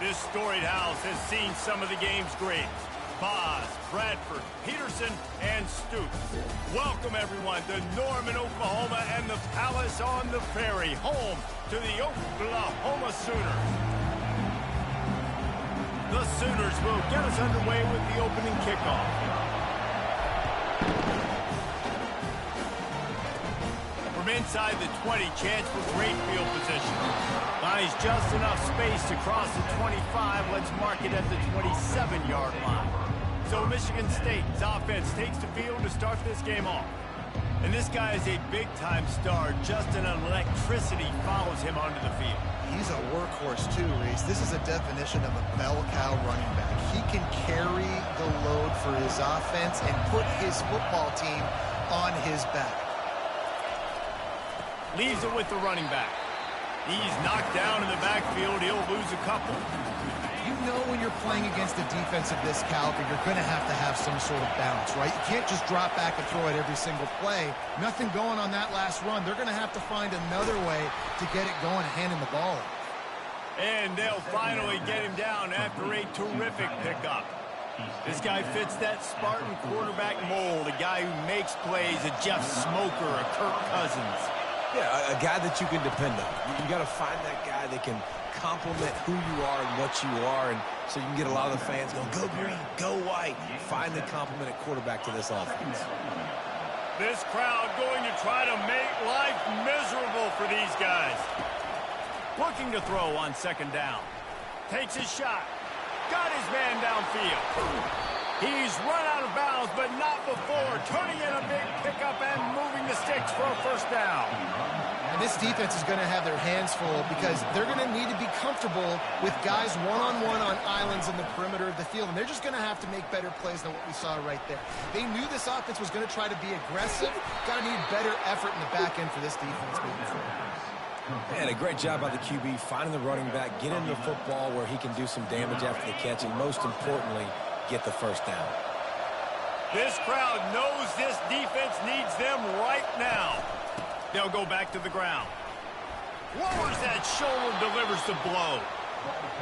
This storied house has seen some of the game's greats. Boz, Bradford, Peterson, and Stoops. Welcome, everyone, to Norman, Oklahoma, and the Palace on the Ferry, home to the Oklahoma Sooners. The Sooners will get us underway with the opening kickoff. From inside the 20, chance for great field position. Finds just enough space to cross the 25. Let's mark it at the 27-yard line. So Michigan State's offense takes the field to start this game off. And this guy is a big-time star. Just an electricity follows him onto the field. He's a workhorse too, Reese. This is a definition of a bell cow running back. He can carry the load for his offense and put his football team on his back. Leaves it with the running back. He's knocked down in the backfield. He'll lose a couple. You know when you're playing against a defense of this caliber, you're going to have some sort of balance, right? You can't just drop back and throw it every single play. Nothing going on that last run. They're going to have to find another way to get it going and hand him the ball. And they'll finally get him down after a terrific pickup. This guy fits that Spartan quarterback mold, a guy who makes plays, a Jeff Smoker, a Kirk Cousins. Yeah, a guy that you can depend on. You got to find that guy that can complement who you are and what you are, and so you can get a lot of the fans going, go green, go white. Find the complement at quarterback to this offense. This crowd going to try to make life miserable for these guys. Looking to throw on second down. Takes his shot. Got his man downfield. He's run out of bounds, but not before. Turning in a big pickup and moving the sticks for a first down. And this defense is going to have their hands full because they're going to need to be comfortable with guys one-on-one on islands in the perimeter of the field. And they're just going to have to make better plays than what we saw right there. They knew this offense was going to try to be aggressive. Got to need better effort in the back end for this defense moving forward. And a great job by the QB finding the running back, getting the football where he can do some damage after the catch, and most importantly, get the first down. This crowd knows this defense needs them right now. They'll go back to the ground. Lowers that shoulder, delivers the blow.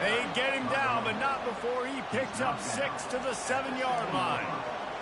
They get him down, but not before he picks up 6 to the 7-yard line.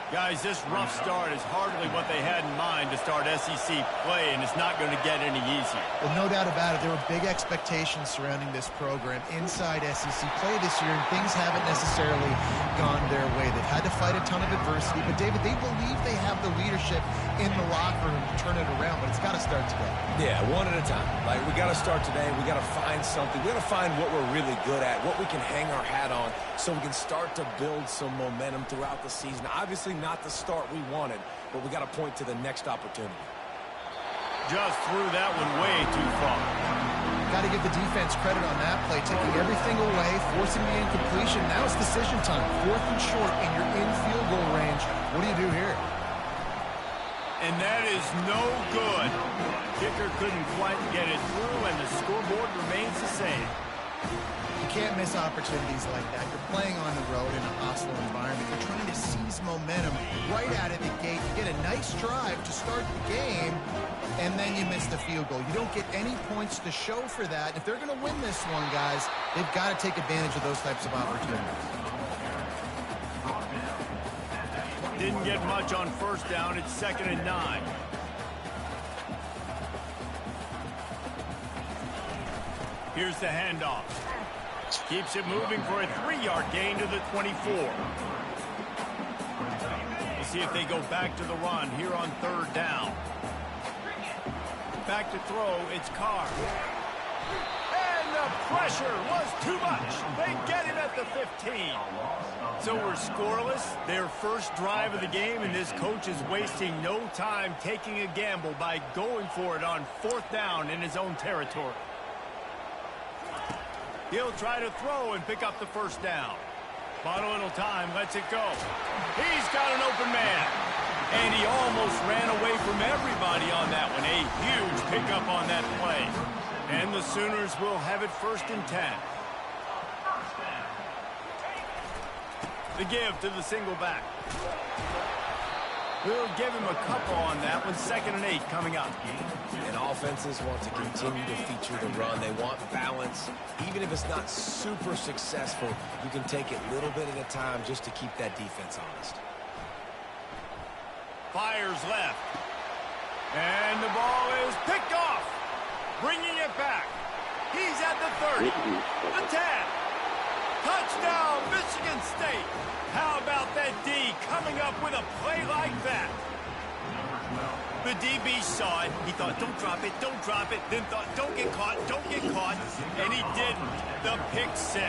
Guys, this rough start is hardly what they had in mind to start SEC play, and it's not going to get any easier. Well, no doubt about it. There were big expectations surrounding this program inside SEC play this year, and things haven't necessarily gone their way. They've had to fight a ton of adversity, but, David, they believe they have the leadership in the locker room to turn it around, but it's got to start today. Yeah, one at a time. Like, we got to start today. We got to find something. We got to find what we're really good at, what we can hang our hat on, so we can start to build some momentum throughout the season. Obviously, not the start we wanted, but we got to point to the next opportunity. Just threw that one way too far. Got to give the defense credit on that play, taking everything away, forcing the incompletion. Now it's decision time. 4th and short, and you're in field goal range. What do you do here? And that is no good. Kicker couldn't quite get it through, and the scoreboard remains the same. You can't miss opportunities like that. You're playing on the road in a hostile environment. You're trying to seize momentum right out of the gate. You get a nice drive to start the game, and then you miss the field goal. You don't get any points to show for that. If they're going to win this one, guys, they've got to take advantage of those types of opportunities. Didn't get much on first down. It's 2nd and 9. Here's the handoff. Keeps it moving for a 3-yard gain to the 24. We'll see if they go back to the run here on 3rd down. Back to throw, it's Carr. And the pressure was too much. They get him at the 15. So we're scoreless. Their first drive of the game, and this coach is wasting no time taking a gamble by going for it on 4th down in his own territory. He'll try to throw and pick up the first down. Bought a little time, lets it go. He's got an open man. And he almost ran away from everybody on that one. A huge pickup on that play. And the Sooners will have it 1st and 10. The give to the single back. We'll give him a couple on that one. 2nd and 8 coming up. And offenses want to continue to feature the run. They want balance. Even if it's not super successful, you can take it little bit at a time just to keep that defense honest. Fires left. And the ball is picked off. Bringing it back. He's at the 30. The 10. Touchdown, Michigan State. How about that D coming up with a play like that? The DB saw it. He thought, don't drop it, don't drop it. Then thought, don't get caught, don't get caught. And he didn't. The pick 6.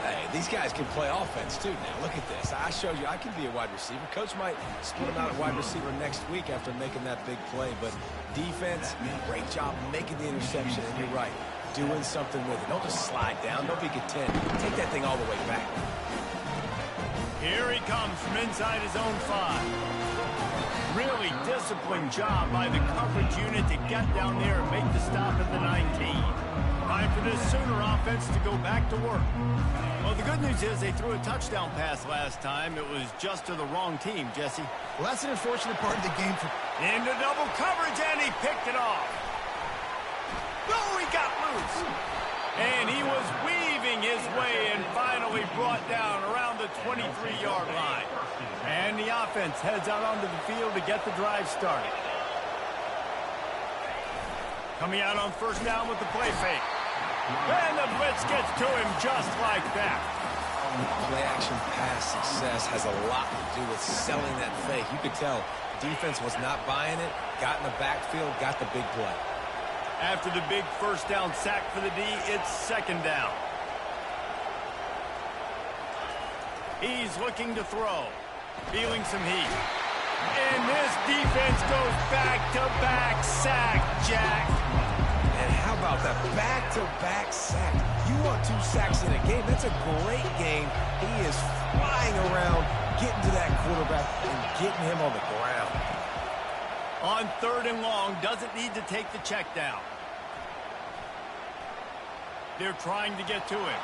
Hey, these guys can play offense, too, now. Look at this. I showed you I can be a wide receiver. Coach might split him out at wide receiver next week after making that big play. But defense, great job making the interception. And you're right, doing something with it. Don't just slide down. Don't be content. Take that thing all the way back. Here he comes from inside his own 5. Really disciplined job by the coverage unit to get down there and make the stop at the 19. Time for this Sooner offense to go back to work. Well, the good news is they threw a touchdown pass last time. It was just to the wrong team, Jesse. Well, that's an unfortunate part of the game. Into double coverage, and he picked it off. No, he got loose. And he was weaving his way and finally brought down around the 23-yard line. And the offense heads out onto the field to get the drive started. Coming out on 1st down with the play fake. And the blitz gets to him just like that. Play-action pass success has a lot to do with selling that fake. You could tell defense was not buying it, got in the backfield, got the big play. After the big 1st down sack for the D, it's 2nd down. He's looking to throw. Feeling some heat. And this defense goes back-to-back sack, Jack. And how about that back-to-back sack? You want 2 sacks in a game? That's a great game. He is flying around, getting to that quarterback and getting him on the ground. On 3rd and long, doesn't need to take the check down. They're trying to get to him.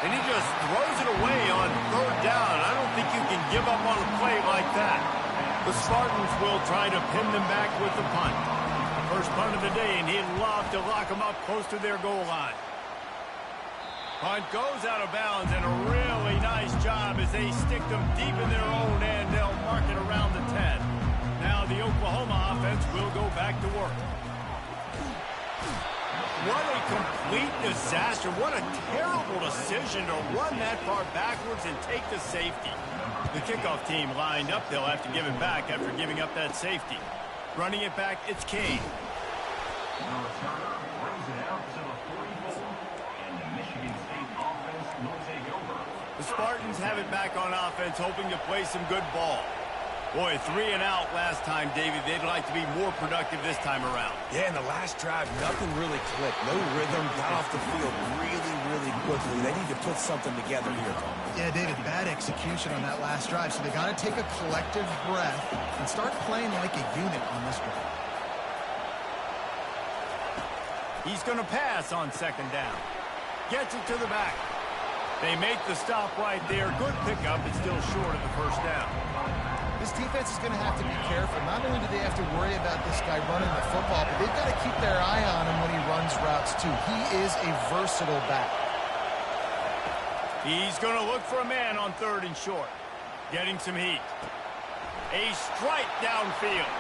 And he just throws it away on 3rd down. I don't think you can give up on a play like that. The Spartans will try to pin them back with the punt. First punt of the day, and he'd love to lock them up close to their goal line. Punt goes out of bounds, and a really nice job as they stick them deep in their own end. They'll mark it around the 10. Now the Oklahoma offense will go back to work. What a complete disaster. What a terrible decision to run that far backwards and take the safety. The kickoff team lined up. They'll have to give it back after giving up that safety. Running it back, it's Kane. The Spartans have it back on offense, hoping to play some good ball. Boy, 3 and out last time, David. They'd like to be more productive this time around. Yeah, in the last drive, nothing really clicked. No rhythm, got off the field really quickly. They need to put something together here, Tom. Yeah, David, bad execution on that last drive, so they got to take a collective breath and start playing like a unit on this drive. He's going to pass on 2nd down. Gets it to the back. They make the stop right there. Good pickup. It's still short of the 1st down. This defense is going to have to be careful. Not only do they have to worry about this guy running the football, but they've got to keep their eye on him when he runs routes, too. He is a versatile back. He's going to look for a man on 3rd and short. Getting some heat. A strike downfield.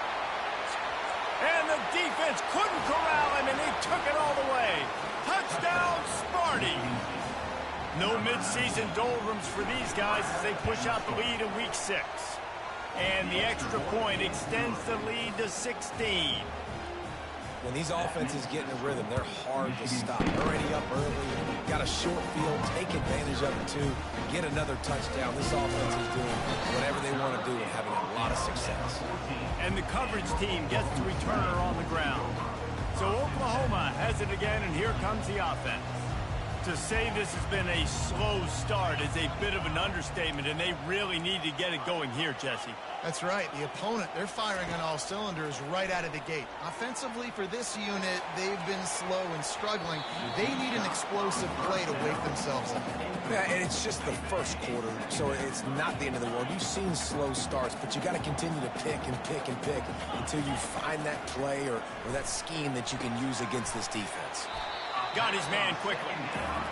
And the defense couldn't corral him, and they took it all the way. Touchdown, Sparty. No midseason doldrums for these guys as they push out the lead in Week 6. And the extra point extends the lead to 16. When these offenses get in a rhythm, they're hard to stop. Already up early, got a short field, take advantage of it too, get another touchdown. This offense is doing whatever they want to do and having a lot of success. And the coverage team gets the returner on the ground. So Oklahoma has it again, and here comes the offense. To say this has been a slow start is a bit of an understatement, and they really need to get it going here, Jesse. That's right. The opponent, they're firing on all cylinders right out of the gate. Offensively, for this unit, they've been slow and struggling. They need an explosive play to wake themselves up. Yeah, and it's just the first quarter, so it's not the end of the world. You've seen slow starts, but you got to continue to pick and pick and pick until you find that play or that scheme that you can use against this defense. Got his man quickly.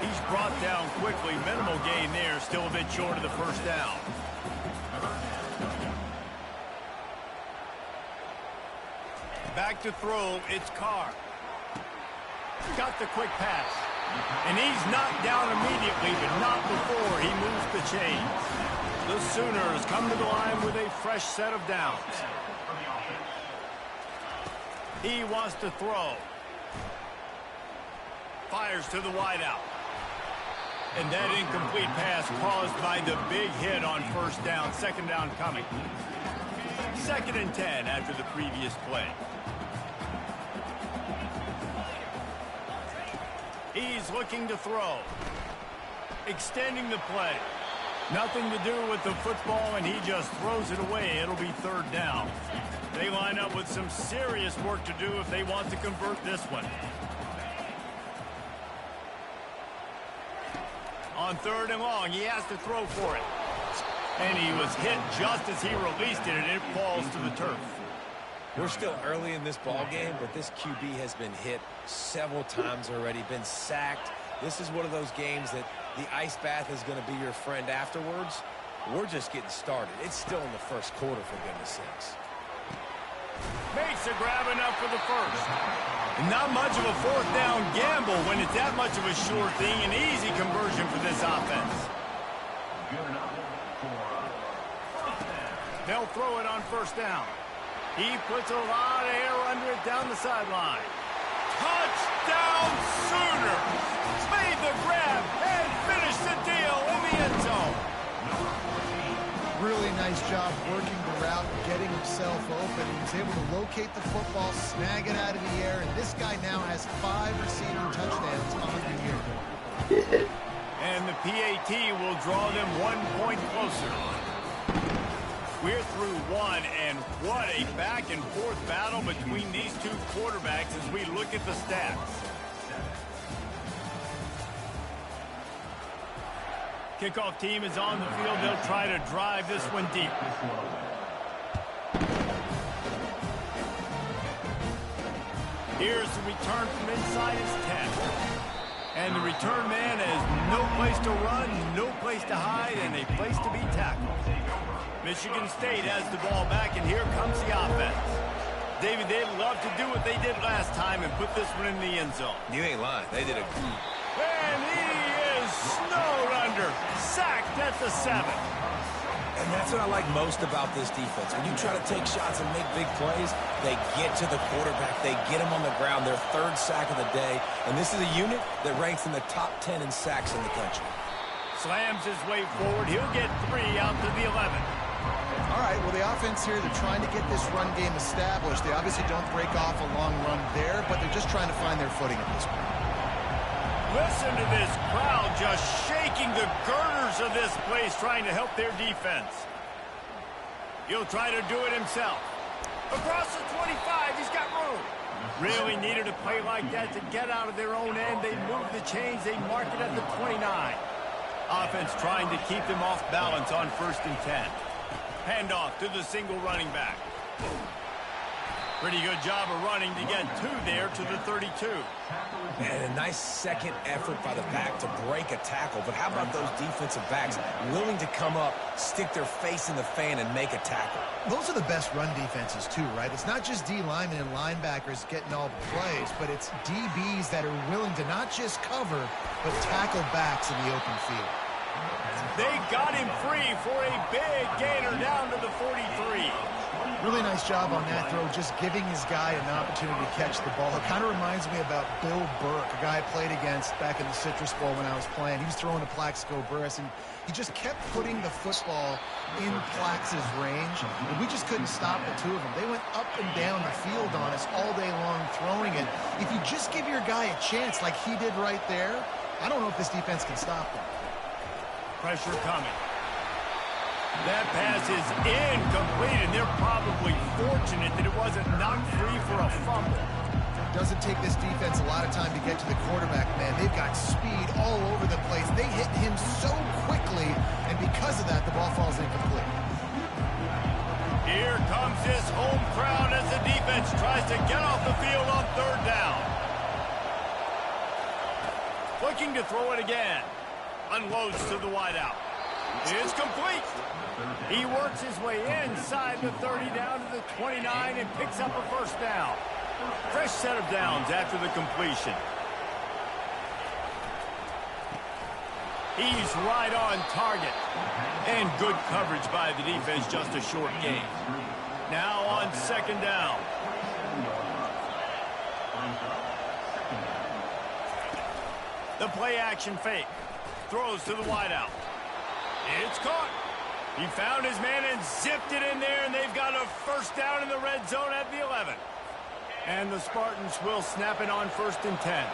He's brought down quickly. Minimal gain there. Still a bit short of the first down. Back to throw. It's Carr. Got the quick pass. And he's knocked down immediately, but not before he moves the chains. The Sooners come to the line with a fresh set of downs. He wants to throw. Fires to the wideout. And that incomplete pass caused by the big hit on first down. Second down coming. 2nd and 10 after the previous play. He's looking to throw. Extending the play. Nothing to do with the football, and he just throws it away. It'll be 3rd down. They line up with some serious work to do if they want to convert this one. On 3rd and long, he has to throw for it. And he was hit just as he released it, and it falls to the turf. We're still early in this ball game, but this QB has been hit several times already, been sacked. This is one of those games that the ice bath is going to be your friend afterwards. We're just getting started. It's still in the first quarter, for goodness sakes. Makes a grab enough for the first. Not much of a 4th down gamble when it's that much of a sure thing. An easy conversion for this offense. They'll throw it on 1st down. He puts a lot of air under it down the sideline. Touchdown Sooners! Made the grab and finished the deal in the end zone. Really nice job working the route, getting himself open. He was able to locate the football, snag it out of the air, and this guy now has 5 receiving touchdowns on the year. And the PAT will draw them 1 point closer. We're through one, and what a back-and-forth battle between these two quarterbacks as we look at the stats. Kickoff team is on the field. They'll try to drive this one deep. Here's the return from inside his 10. And the return man has no place to run, no place to hide, and a place to be tackled. Michigan State has the ball back, and here comes the offense. David, they'd love to do what they did last time and put this one in the end zone. You ain't lying. They did a... And he is snowed under, sacked at the 7. And that's what I like most about this defense. When you try to take shots and make big plays, they get to the quarterback. They get him on the ground. Their 3rd sack of the day. And this is a unit that ranks in the top 10 in sacks in the country. Slams his way forward. He'll get 3 out to the 11. All right, well, the offense here, they're trying to get this run game established. They obviously don't break off a long run there, but they're just trying to find their footing at this point. Listen to this crowd just shaking the girders of this place, trying to help their defense. He'll try to do it himself. Across the 25, he's got room. Really needed a play like that to get out of their own end. They move the chains. They mark it at the 29. Offense trying to keep them off balance on 1st and 10. Handoff to the single running back. Pretty good job of running to get 2 there to the 32. And a nice second effort by the back to break a tackle. But how about those defensive backs willing to come up, stick their face in the fan, and make a tackle? Those are the best run defenses, too, right? It's not just D linemen and linebackers getting all the plays, but it's DBs that are willing to not just cover, but tackle backs in the open field. They got him free for a big gainer down to the 43. Really nice job on that throw, just giving his guy an opportunity to catch the ball. It kind of reminds me about Bill Burke, a guy I played against back in the Citrus Bowl when I was playing. He was throwing to Plaxico Burress, and he just kept putting the football in Plax's range, and we just couldn't stop the two of them. They went up and down the field on us all day long throwing it. If you just give your guy a chance like he did right there, I don't know if this defense can stop them. Pressure coming. That pass is incomplete, and they're probably fortunate that it wasn't knocked free for a fumble. Doesn't take this defense a lot of time to get to the quarterback, man. They've got speed all over the place. They hit him so quickly, and because of that, the ball falls incomplete. Here comes this home crowd as the defense tries to get off the field on third down. Looking to throw it again. Unloads to the wideout. It's complete. He works his way inside the 30 down to the 29 and picks up a first down. Fresh set of downs after the completion. He's right on target. And good coverage by the defense, just a short gain. Now on second down. The play action fake. Throws to the wideout. It's caught. He found his man and zipped it in there, and they've got a first down in the red zone at the 11. And the Spartans will snap it on 1st and 10.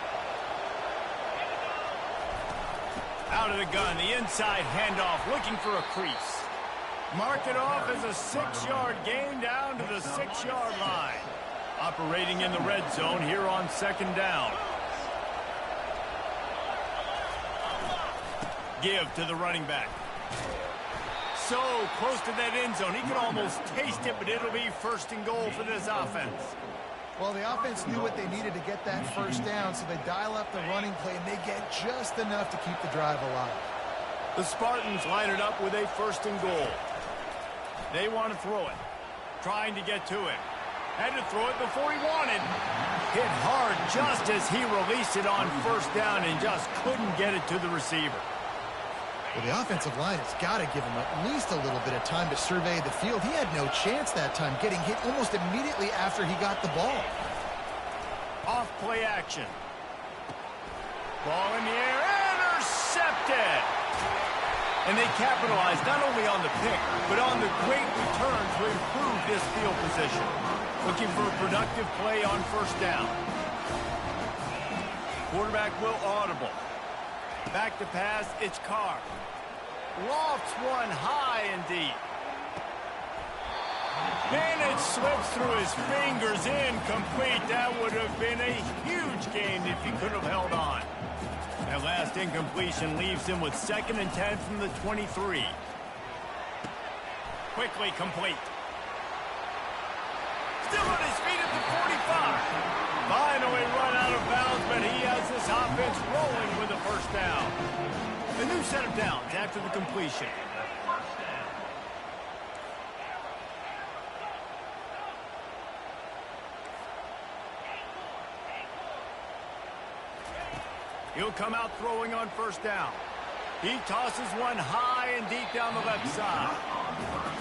Out of the gun, the inside handoff, looking for a crease. Mark it off as a 6-yard gain down to the 6-yard line. Operating in the red zone here on second down. Give to the running back. So close to that end zone, he could almost taste it, but it'll be 1st and goal for this offense. Well, the offense knew what they needed to get that first down, so they dial up the running play, and they get just enough to keep the drive alive. The Spartans line it up with a 1st and goal. They want to throw it. Trying to get to him. Had to throw it before he wanted. Hit hard just as he released it on 1st down and just couldn't get it to the receiver. Well, the offensive line has got to give him at least a little bit of time to survey the field. He had no chance that time, getting hit almost immediately after he got the ball. Off play action. Ball in the air, intercepted! And they capitalized not only on the pick, but on the great return to improve this field position. Looking for a productive play on 1st down. Quarterback will audible. Back to pass, it's Carr. Lofts one high and deep. And it slips through his fingers, incomplete. That would have been a huge gain if he could have held on. That last incompletion leaves him with 2nd and 10 from the 23. Quickly complete. Still on his feet at the 45. Finally run out of bounds, but he has this offense rolling with a first down. A new set of downs after the completion. He'll come out throwing on 1st down. He tosses one high and deep down the left side.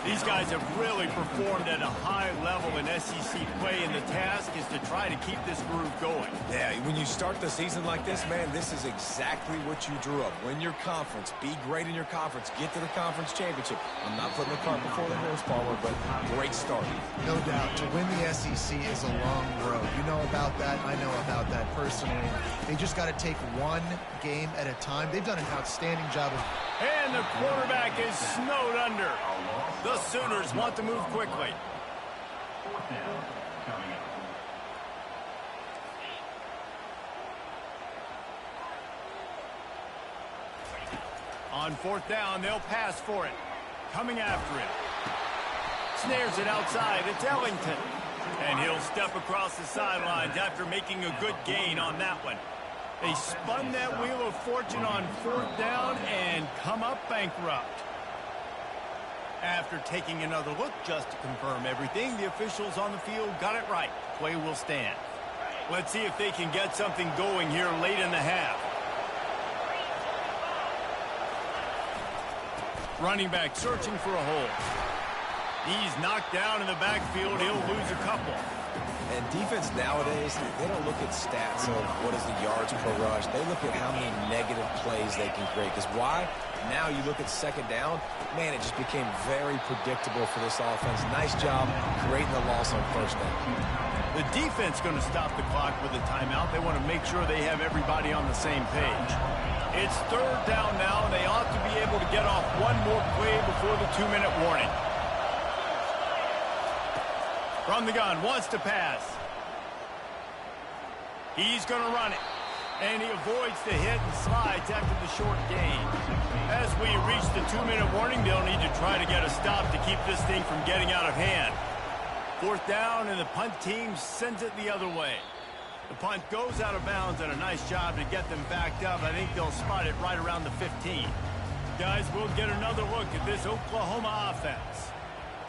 These guys have really performed at a high level in SEC play, and the task is to try to keep this groove going. Yeah, when you start the season like this, man, this is exactly what you drew up. Win your conference. Be great in your conference. Get to the conference championship. I'm not putting the cart before the horse, Palmer, but great start. No doubt. To win the SEC is a long road. You know about that. I know about that personally. They just got to take one game at a time. They've done an outstanding job of... And the quarterback is snowed under. The Sooners want to move quickly. On 4th down, they'll pass for it. Coming after it. Snares it outside. It's Ellington. And he'll step across the sidelines after making a good gain on that one. They spun that wheel of fortune on 4th down and come up bankrupt. After taking another look just to confirm everything, the officials on the field got it right. Play will stand. Let's see if they can get something going here late in the half. Running back searching for a hole. He's knocked down in the backfield. He'll lose a couple. And defense nowadays, they don't look at stats of what is the yards per rush. They look at how many negative plays they can create. Because why? Now you look at second down, man, it just became very predictable for this offense. Nice job creating the loss on first down. The defense going to stop the clock with a timeout. They want to make sure they have everybody on the same page. It's third down now, and they ought to be able to get off one more play before the 2-minute warning. From the gun, wants to pass. He's going to run it. And he avoids the hit and slides after the short gain. As we reach the 2-minute warning, they'll need to try to get a stop to keep this thing from getting out of hand. Fourth down, and the punt team sends it the other way. The punt goes out of bounds, and a nice job to get them backed up. I think they'll spot it right around the 15. Guys, we'll get another look at this Oklahoma offense.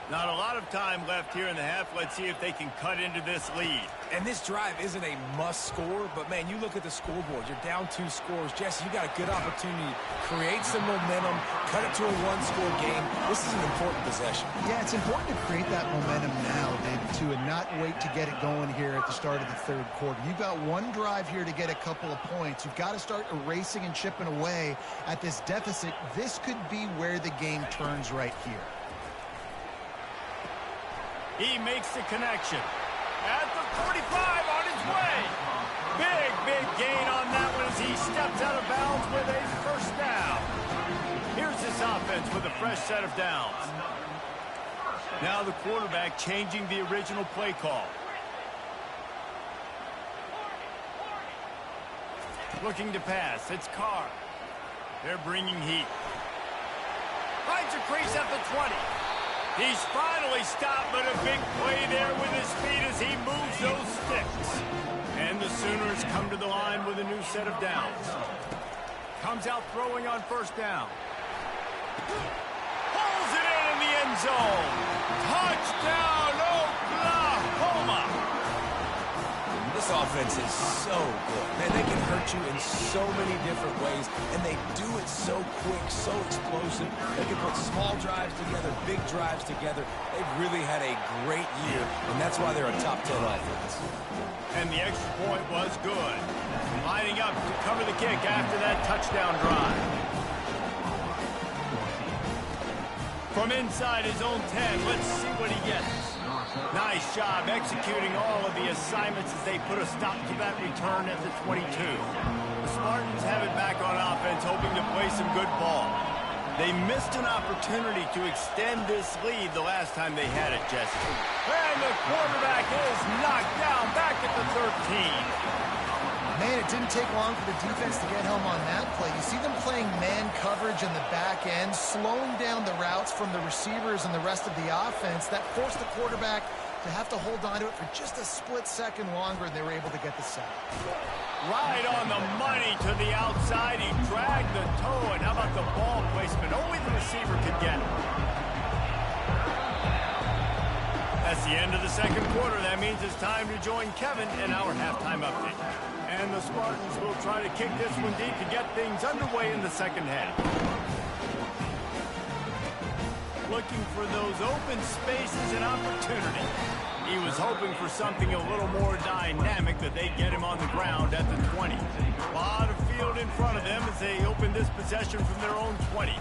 Not a lot of time left here in the half. Let's see if they can cut into this lead. And this drive isn't a must score, but, man, you look at the scoreboard. You're down 2 scores. Jesse, you got a good opportunity. Create some momentum. Cut it to a 1-score game. This is an important possession. Yeah, it's important to create that momentum now, David, and not wait to get it going here at the start of the third quarter. You've got one drive here to get a couple of points. You've got to start erasing and chipping away at this deficit. This could be where the game turns right here. He makes the connection. At the 45 on his way. Big gain on that one as he steps out of bounds with a first down. Here's this offense with a fresh set of downs. Now the quarterback changing the original play call. Looking to pass. It's Carr. They're bringing heat. Finds a crease at the 20. He's finally stopped, but a big play there with his feet as he moves those sticks. And the Sooners come to the line with a new set of downs. Comes out throwing on first down. Pulls it in the end zone. Touchdown, Oklahoma! This offense is so good. Man, they can hurt you in so many different ways, and they do it so quick, so explosive. They can put small drives together, big drives together. They've really had a great year, and that's why they're a top 10 offense. And the extra point was good. Lining up to cover the kick after that touchdown drive. From inside his own 10, let's see what he gets. Nice job executing all of the assignments as they put a stop to that return at the 22. The Spartans have it back on offense, hoping to play some good ball. They missed an opportunity to extend this lead the last time they had it, Jesse. And the quarterback is knocked down back at the 13. Man, it didn't take long for the defense to get home on that play. You see them playing man coverage in the back end, slowing down the routes from the receivers and the rest of the offense. That forced the quarterback to have to hold on to it for just a split second longer, and they were able to get the sack. Right on the money to the outside. He dragged the toe, and how about the ball placement? Only the receiver could get it. That's the end of the second quarter. That means it's time to join Kevin in our halftime update. And the Spartans will try to kick this one deep to get things underway in the second half. Looking for those open spaces and opportunity. He was hoping for something a little more dynamic, that they get him on the ground at the 20. A lot of field in front of them as they open this possession from their own 20.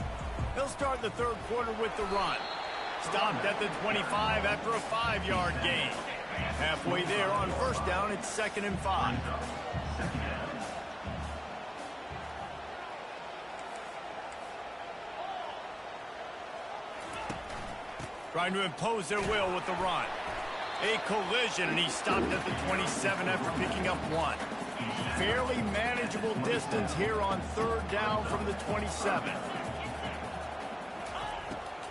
They'll start the third quarter with the run. Stopped at the 25 after a 5-yard gain. Halfway there on first down, it's 2nd and 5. Trying to impose their will with the run. A collision, and he stopped at the 27 after picking up 1. Fairly manageable distance here on third down from the 27.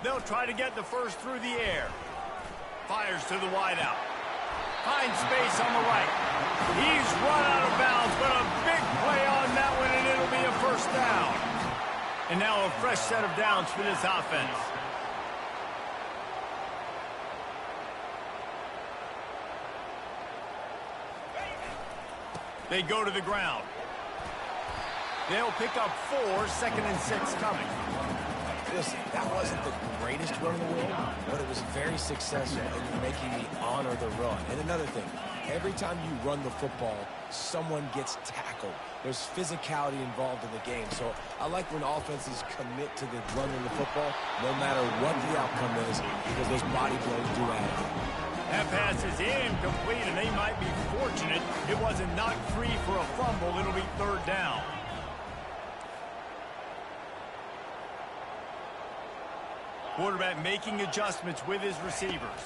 They'll try to get the first through the air. Fires to the wideout. Finds space on the right. He's run out of bounds, but a big play on that one, and it'll be a first down. And now a fresh set of downs for this offense. They go to the ground. They'll pick up 4, 2nd and 6 coming. listen, that wasn't the greatest run in the world, but it was very successful, and you're making me honor the run. And another thing, every time you run the football, someone gets tackled. There's physicality involved in the game. So I like when offenses commit to the running the football, no matter what the outcome is, because those body blows do add up. That pass is incomplete, and they might be fortunate it wasn't knocked free for a fumble. It'll be third down. Quarterback making adjustments with his receivers.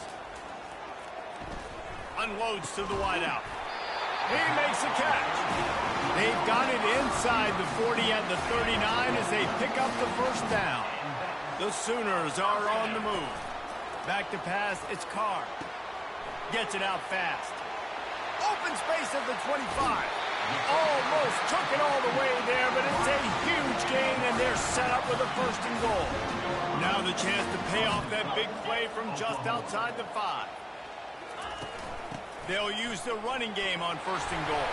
Unloads to the wideout. He makes a catch. They've got it inside the 40 at the 39 as they pick up the first down. The Sooners are on the move. Back to pass, it's Carr. Gets it out fast. Open space at the 25. Almost took it all the way there, but it's a huge gain, and they're set up with a first and goal. Now the chance to pay off that big play from just outside the 5. They'll use the running game on first and goal.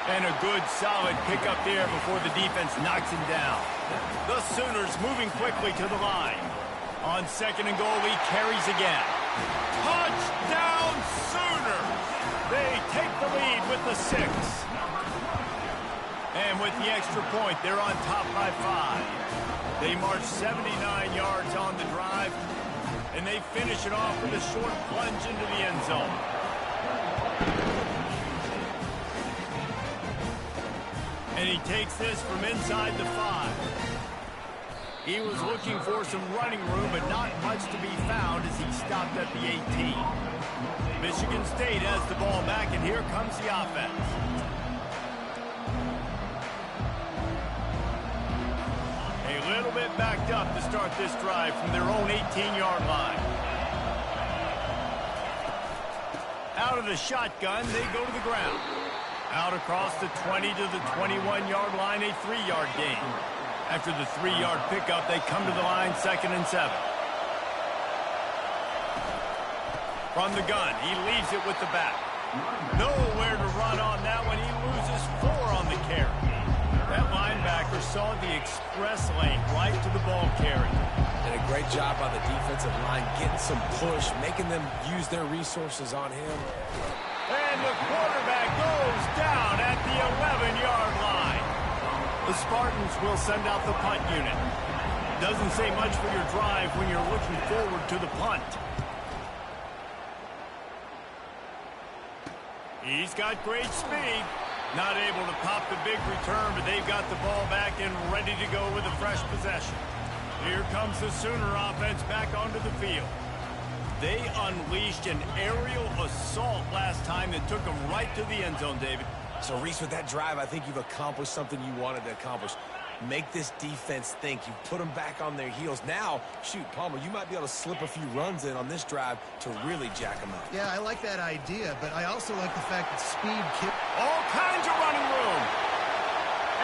And a good, solid pickup there before the defense knocks him down. The Sooners moving quickly to the line. On second and goal, he carries again. Touchdown, Sooners! They take the lead with the 6. And with the extra point, they're on top by 5. They march 79 yards on the drive, and they finish it off with a short plunge into the end zone. And he takes this from inside the 5. He was looking for some running room, but not much to be found as he stopped at the 18. Michigan State has the ball back, and here comes the offense. A little bit backed up to start this drive from their own 18-yard line. Out of the shotgun, they go to the ground. Out across the 20 to the 21-yard line, a 3-yard gain. After the 3-yard pickup, they come to the line, 2nd and 7. From the gun, he leaves it with the back. Nowhere to run on that one. He loses 4 on the carry. That linebacker saw the express lane right to the ball carrier. Did a great job by the defensive line, getting some push, making them use their resources on him. And the quarterback goes down at the 11-yard line. The Spartans will send out the punt unit. Doesn't say much for your drive when you're looking forward to the punt. He's got great speed. Not able to pop the big return, but they've got the ball back and ready to go with a fresh possession. Here comes the Sooner offense back onto the field. They unleashed an aerial assault last time that took them right to the end zone, David. So, Reese, with that drive, I think you've accomplished something you wanted to accomplish. Make this defense think. You put them back on their heels. Now, shoot, Palmer, you might be able to slip a few runs in on this drive to really jack them up. Yeah, I like that idea, but I also like the fact that speed all kinds of running room.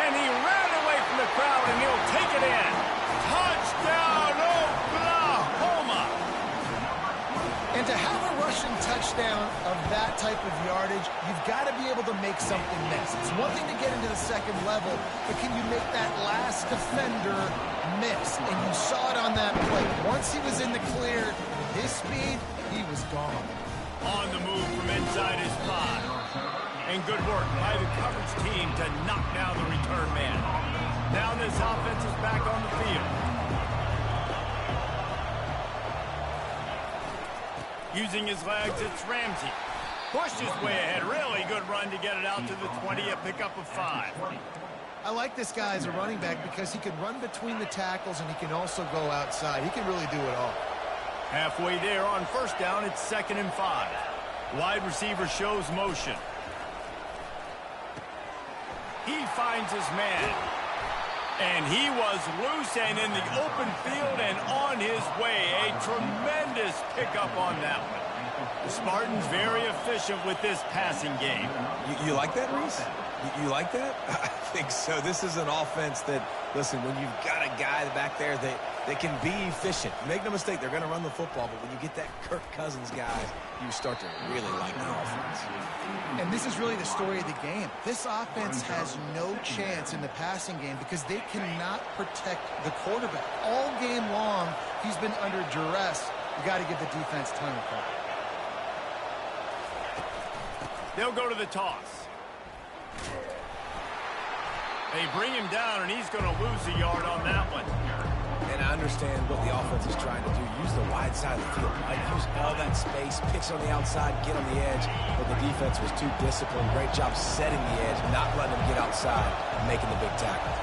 And he ran away from the crowd, and he'll take it in. Touchdown, Oklahoma! And to have a rushing touchdown of that type of yardage, you've got to be able to make something miss. It's one thing to get into the second level, but can you make that last defender miss? And you saw it on that play. Once he was in the clear, his speed, he was gone. On the move from inside his 5. And good work by the coverage team to knock down the return man. Now this offense is back on the field. Using his legs, it's Ramsey. Pushed his way ahead. Really good run to get it out to the 20, a pickup of 5. I like this guy as a running back because he can run between the tackles and he can also go outside. He can really do it all. Halfway there on first down, it's 2nd and 5. Wide receiver shows motion. He finds his man. And he was loose and in the open field and on his way. A tremendous pickup on that one. The Spartans very efficient with this passing game. You like that, Reese? You like that? I think so. This is an offense that, listen, when you've got a guy back there that can be efficient, make no mistake, they're going to run the football, but when you get that Kirk Cousins guy, you start to really like the offense. And this is really the story of the game. This offense has no chance in the passing game because they cannot protect the quarterback. All game long, he's been under duress. You got to give the defense time to play. They'll go to the toss. They bring him down, and he's going to lose a yard on that one. And I understand what the offense is trying to do. Use the wide side of the field. Right? Use all that space, pitch on the outside, get on the edge. But the defense was too disciplined. Great job setting the edge, not letting him get outside and making the big tackle.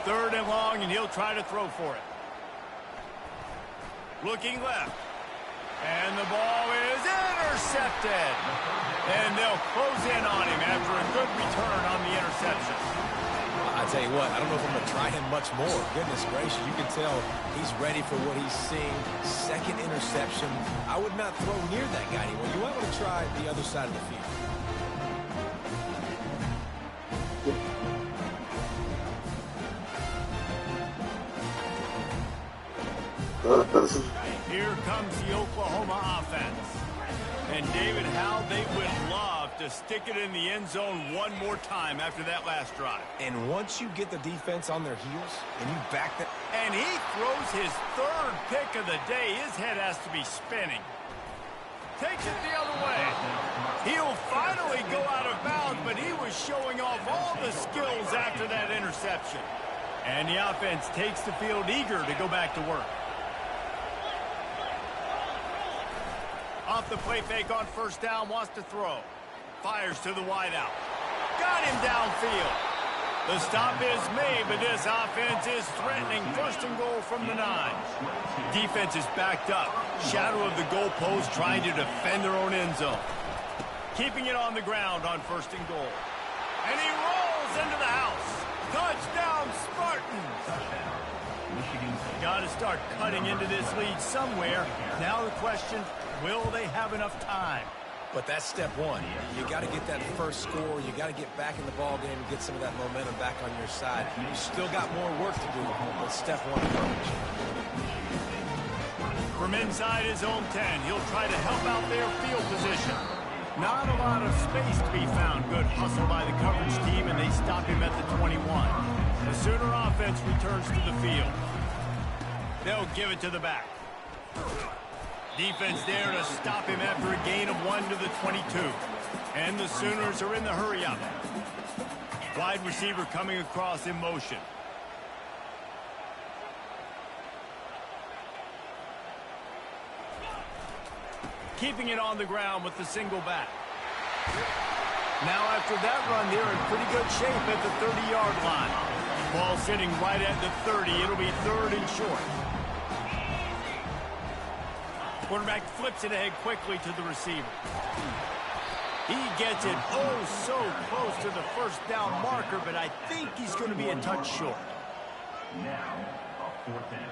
3rd and long, and he'll try to throw for it. Looking left. And the ball is intercepted. And they'll close in on him after a good return on the interception. I tell you what, I don't know if I'm going to try him much more. Goodness gracious, you can tell he's ready for what he's seeing. 2nd interception. I would not throw near that guy anymore. You might want to try the other side of the field. Here comes the Oklahoma offense. And David, how they would love to stick it in the end zone one more time after that last drive. And once you get the defense on their heels and you back them. And he throws his 3rd pick of the day. His head has to be spinning. Takes it the other way. He'll finally go out of bounds, but he was showing off all the skills after that interception. And the offense takes the field eager to go back to work. Off the play fake on 1st down, wants to throw. Fires to the wideout. Got him downfield. The stop is made, but this offense is threatening 1st and goal from the 9. Defense is backed up. Shadow of the goalpost trying to defend their own end zone. Keeping it on the ground on 1st and goal. And he rolls into the house. Touchdown, Spartans. Got to start cutting into this lead somewhere. Now the question, will they have enough time? But that's step one. You got to get that first score. You got to get back in the ball game and get some of that momentum back on your side. You still got more work to do, but step one approach. From inside his own 10, he'll try to help out their field position. Not a lot of space to be found. Good hustle by the coverage team, and they stop him at the 21. The Sooner offense returns to the field. They'll give it to the back. Defense there to stop him after a gain of 1 to the 22. And the Sooners are in the hurry-up. Wide receiver coming across in motion. Keeping it on the ground with the single back. Now after that run, they're in pretty good shape at the 30-yard line. Ball sitting right at the 30. It'll be 3rd and short. Quarterback flips it ahead quickly to the receiver. He gets it so close to the 1st down marker, but I think he's going to be a touch short. Now, 4th down.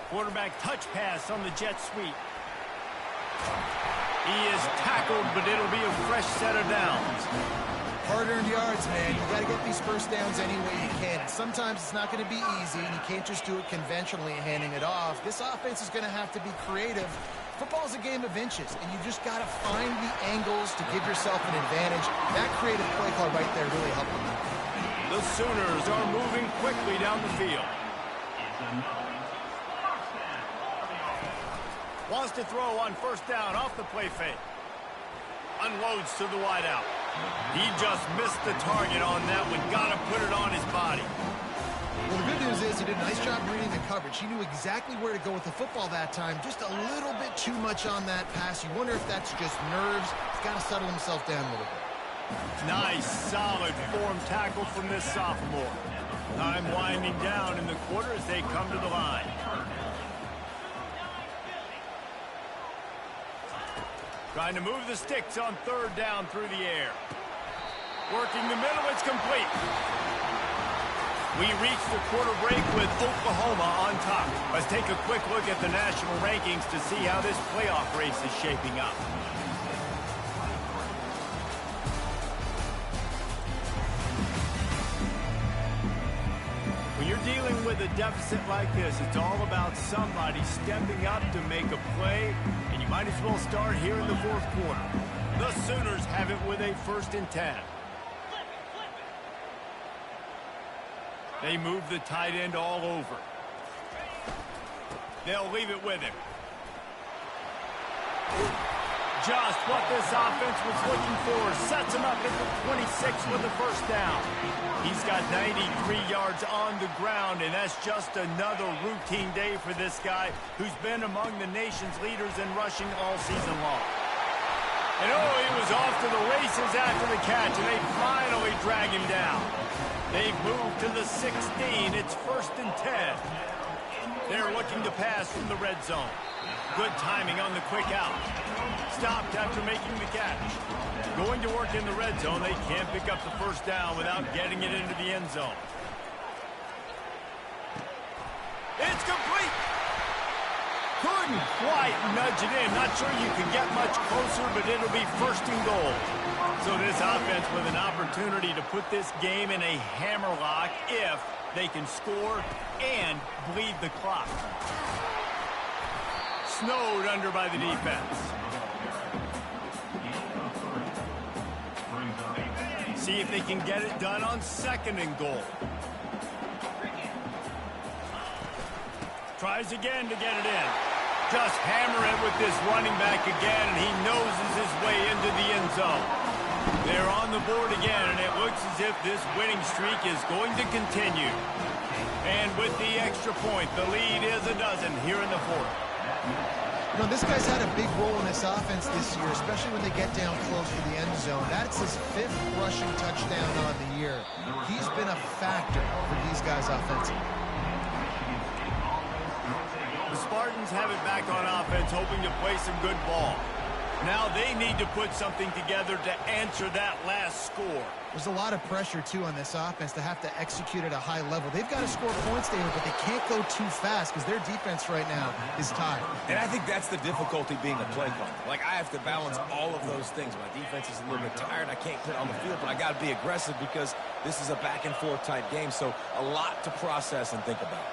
Quarterback touch pass on the jet sweep. He is tackled, but it'll be a fresh set of downs. Hard-earned yards, man. You got to get these 1st downs any way you can. Sometimes it's not going to be easy, and you can't just do it conventionally handing it off. This offense is going to have to be creative. Football's a game of inches, and you just got to find the angles to give yourself an advantage. That creative play call right there really helped them. The Sooners are moving quickly down the field. Wants to throw on 1st down off the play fake. Unloads to the wideout. He just missed the target on that one. Got to put it on his body. Well, the good news is he did a nice job reading the coverage. He knew exactly where to go with the football that time. Just a little bit too much on that pass. You wonder if that's just nerves. He's got to settle himself down a little bit. Nice, solid form tackle from this sophomore. Time winding down in the quarter as they come to the line. Trying to move the sticks on 3rd down through the air. Working the middle, it's complete. We reach the quarter break with Oklahoma on top. Let's take a quick look at the national rankings to see how this playoff race is shaping up. When you're dealing with a deficit like this, it's all about somebody stepping up to make a play, and you might as well start here in the fourth quarter. The Sooners have it with a 1st and 10. They move the tight end all over. They'll leave it with him. Just what this offense was looking for. Sets him up at the 26 with the 1st down. He's got 93 yards on the ground, and that's just another routine day for this guy who's been among the nation's leaders in rushing all season long. And oh, he was off to the races after the catch, and they finally drag him down. They've moved to the 16. It's 1st and 10. They're looking to pass from the red zone. Good timing on the quick out. Stopped after making the catch. Going to work in the red zone. They can't pick up the 1st down without getting it into the end zone. It's complete. Couldn't quite nudge it in. Not sure you can get much closer, but it'll be 1st and goal. So this offense with an opportunity to put this game in a hammerlock if they can score and bleed the clock. Snowed under by the defense. See if they can get it done on 2nd and goal. Tries again to get it in. Just hammer it with this running back again, and he noses his way into the end zone. They're on the board again, and it looks as if this winning streak is going to continue. And with the extra point, the lead is a dozen here in the 4th. You know, this guy's had a big role in this offense this year, especially when they get down close to the end zone. That's his 5th rushing touchdown on the year. He's been a factor for these guys offensively. The Spartans have it back on offense, hoping to play some good ball. Now they need to put something together to answer that last score. There's a lot of pressure, too, on this offense to have to execute at a high level. They've got to score points, David, but they can't go too fast because their defense right now is tired. And I think that's the difficulty being a play caller. Like, I have to balance all of those things. My defense is a little bit tired. I can't put it on the field, but I got to be aggressive because this is a back-and-forth type game, so a lot to process and think about.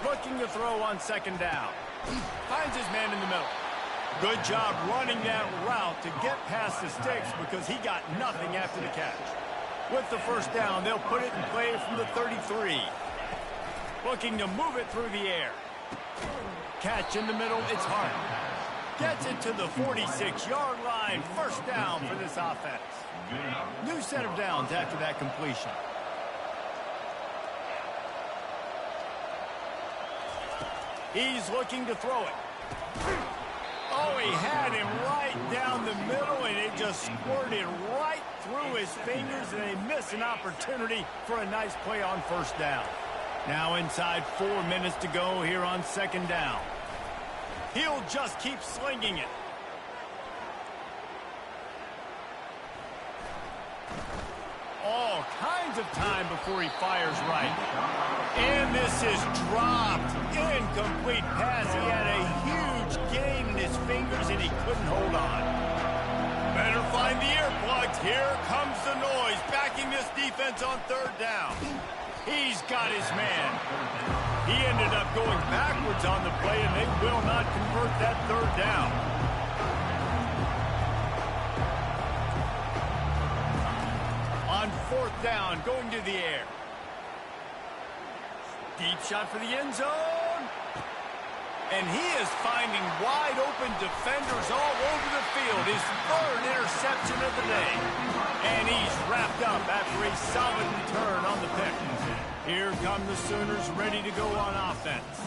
Looking to throw on 2nd down. Finds his man in the middle. Good job running that route to get past the sticks because he got nothing after the catch. With the 1st down, they'll put it in play from the 33. Looking to move it through the air. Catch in the middle, it's hard. Gets it to the 46-yard line. 1st down for this offense. New set of downs after that completion. He's looking to throw it. Oh, he had him right down the middle, and it just squirted right through his fingers, and they miss an opportunity for a nice play on 1st down. Now inside 4 minutes to go here on 2nd down. He'll just keep slinging it. All kinds of time before he fires right. And this is dropped. Incomplete pass. He had a huge gain in his fingers, and he couldn't hold on. Better find the earplugs. Here comes the noise, backing this defense on 3rd down. He's got his man. He ended up going backwards on the play, and they will not convert that 3rd down. On 4th down, going to the air. Deep shot for the end zone. And he is finding wide-open defenders all over the field. His 3rd interception of the day. And he's wrapped up after a solid return on the pick. Here come the Sooners ready to go on offense.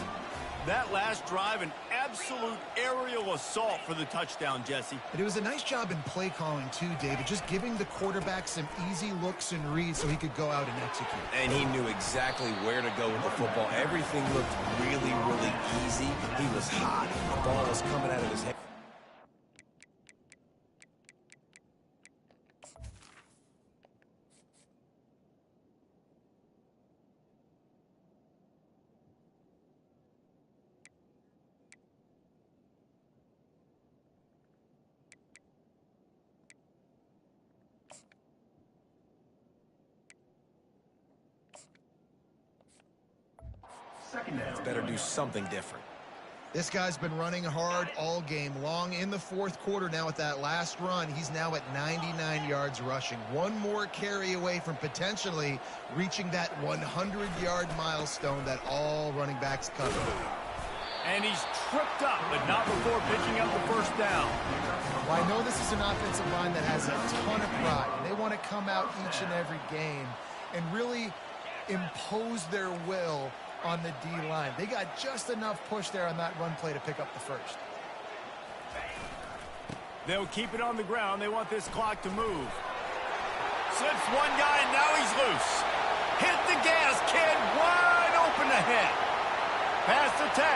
That last drive, an absolute aerial assault for the touchdown, Jesse. But it was a nice job in play calling, too, David, just giving the quarterback some easy looks and reads so he could go out and execute. And he knew exactly where to go with the football. Everything looked really, really easy. He was hot. The ball was coming out of his head. Let's better do something different. This guy's been running hard all game long. In the fourth quarter now with that last run, he's now at 99 yards rushing. One more carry away from potentially reaching that 100-yard milestone that all running backs cover. And he's tripped up, but not before picking up the first down. Well, I know this is an offensive line that has a ton of pride. They want to come out each and every game and really impose their will on the D-line. They got just enough push there on that run play to pick up the first. They'll keep it on the ground. They want this clock to move. Slips one guy, and now he's loose. Hit the gas, kid. Wide open ahead. Past the 10.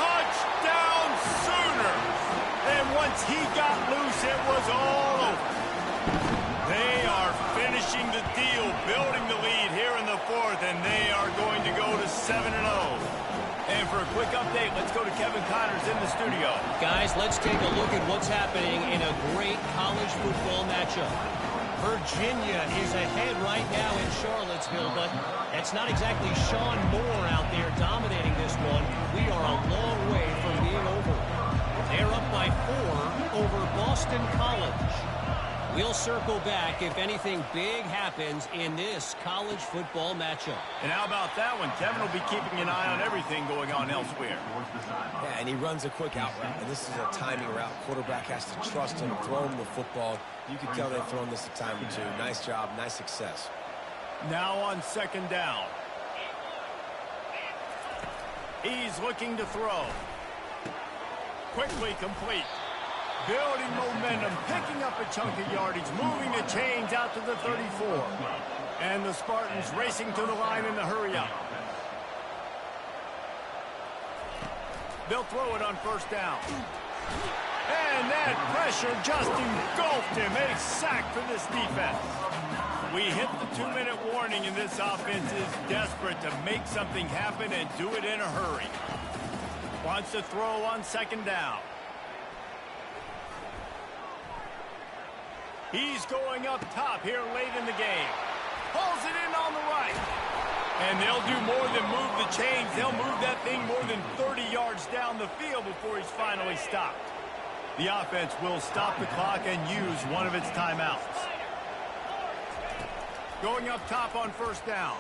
Touchdown Sooners. And once he got loose, it was all over. They are finishing the deal, building the lead here in the fourth, and they are going to go to 7-0. And for a quick update, let's go to Kevin Connors in the studio. Guys, let's take a look at what's happening in a great college football matchup. Virginia is ahead right now in Charlottesville, but that's not exactly Sean Moore out there dominating this one. We are a long way from being over. They're up by 4 over Boston College. We'll circle back if anything big happens in this college football matchup. And how about that one? Kevin will be keeping an eye on everything going on elsewhere. Yeah, and he runs a quick out route, and this is a timing route. Quarterback has to trust him, throw him the football. You can tell they've thrown this a time or two. Nice job, nice success. Now on second down. He's looking to throw. Quickly complete. Building momentum, picking up a chunk of yardage, moving the chains out to the 34. And the Spartans racing to the line in the hurry-up. They'll throw it on first down. And that pressure just engulfed him. A sack for this defense. We hit the 2-minute warning, and this offense is desperate to make something happen and do it in a hurry. Wants to throw on second down. He's going up top here late in the game. Pulls it in on the right. And they'll do more than move the chains. They'll move that thing more than 30 yards down the field before he's finally stopped. The offense will stop the clock and use one of its timeouts. Going up top on first down.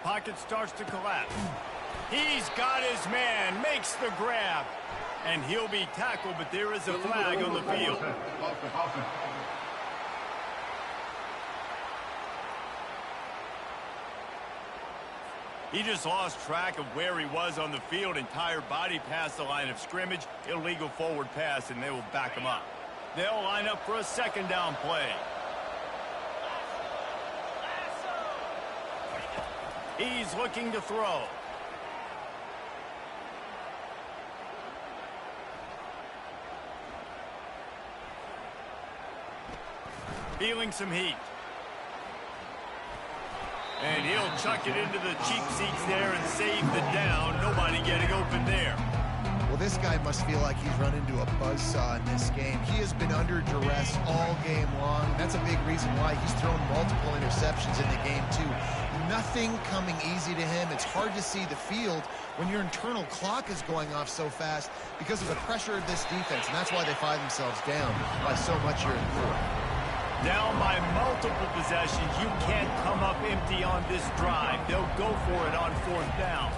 Pocket starts to collapse. He's got his man, makes the grab. And he'll be tackled, but there is a flag on the field. He just lost track of where he was on the field. Entire body past the line of scrimmage. Illegal forward pass, and they will back him up. They'll line up for a second down play. He's looking to throw. Feeling some heat. And he'll chuck it into the cheap seats there and save the down. Nobody getting open there. Well, this guy must feel like he's run into a buzzsaw in this game. He has been under duress all game long. That's a big reason why he's thrown multiple interceptions in the game, too. Nothing coming easy to him. It's hard to see the field when your internal clock is going off so fast because of the pressure of this defense, and that's why they find themselves down by so much here in the fourth. Down by multiple possessions, you can't come up empty on this drive. They'll go for it on fourth down.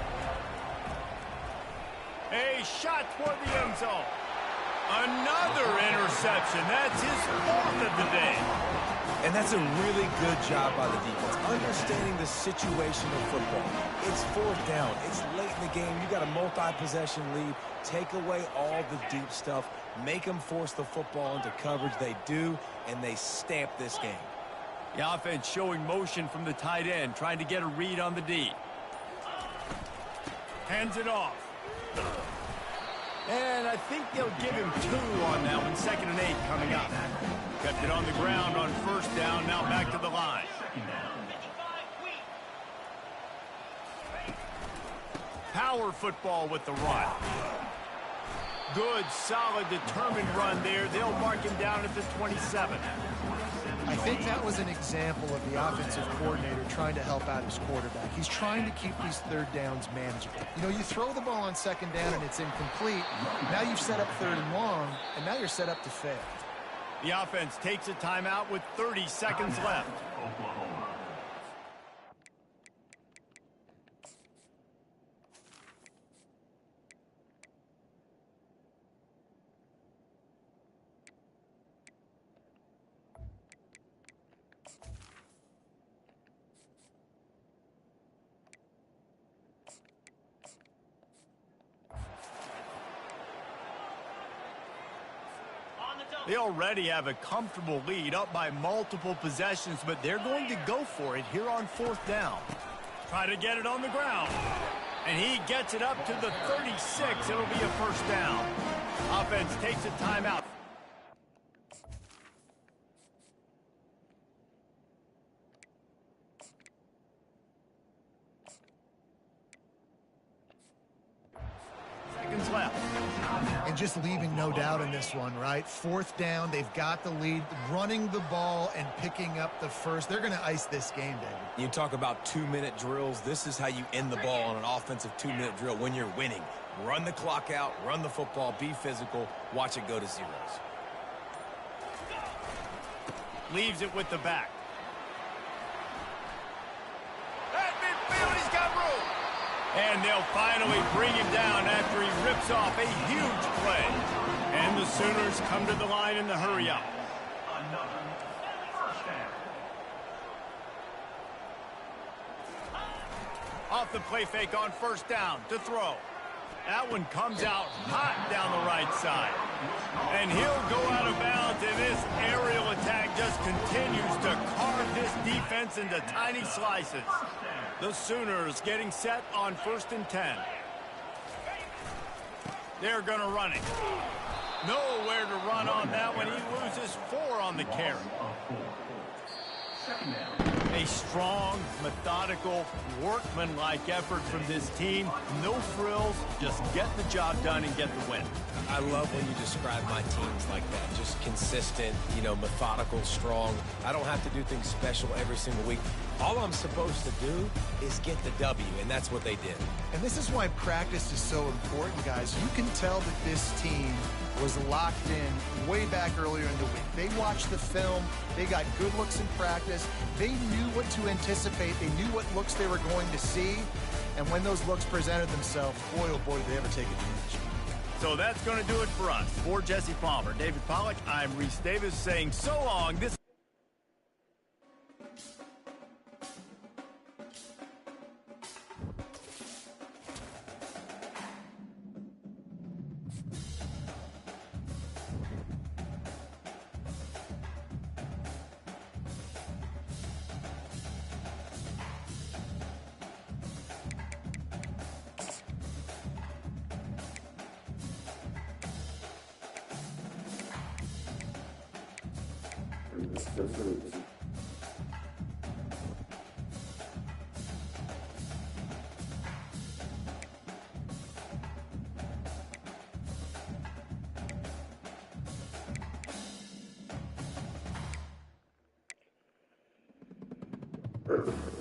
A shot toward the end zone. Another interception. That's his fourth of the day. And that's a really good job by the defense, understanding the situation of football. It's fourth down. It's late in the game. You got a multi-possession lead. Take away all the deep stuff. Make them force the football into coverage. They do, and they stamp this game. The offense showing motion from the tight end, trying to get a read on the D. Hands it off. And I think they'll give him 2 on that one. 2nd and 8 coming up. Kept it on the ground on first down. Now back to the line. Power football with the run. Good, solid, determined run there. They'll mark him down at the 27. I think that was an example of the offensive coordinator trying to help out his quarterback. He's trying to keep these third downs manageable. You know, you throw the ball on second down and it's incomplete. Now you've set up third and long, and now you're set up to fail. The offense takes a timeout with 30 seconds left. They already have a comfortable lead, up by multiple possessions, but they're going to go for it here on fourth down. Try to get it on the ground. And he gets it up to the 36. It'll be a first down. Offense takes a timeout. Seconds left. And just leaving no doubt in this one, right? Fourth down, they've got the lead, running the ball and picking up the first. They're going to ice this game, David. You talk about 2-minute drills. This is how you end the ball on an offensive 2-minute drill when you're winning. Run the clock out, run the football, be physical, watch it go to zeros. Leaves it with the back. At midfield, he's got room. And they'll finally bring him down after he rips off a huge play. And the Sooners come to the line in the hurry-up. Off the play fake on first down to throw. That one comes out hot down the right side. And he'll go out of bounds, and this aerial attack just continues to carve this defense into tiny slices. The Sooners getting set on 1st and 10. They're going to run it. Nowhere to run on that one. He loses 4 on the carry. A strong, methodical, workmanlike effort from this team. No frills, just get the job done and get the win. I love when you describe my teams like that. Just consistent, you know, methodical, strong. I don't have to do things special every single week. All I'm supposed to do is get the W, and that's what they did. And this is why practice is so important, guys. You can tell that this team was locked in way back earlier in the week. They watched the film. They got good looks in practice. They knew what to anticipate. They knew what looks they were going to see. And when those looks presented themselves, boy, oh boy, did they ever take advantage. So that's going to do it for us. For Jesse Palmer, David Pollack, I'm Reese Davis saying so long. This Perfect.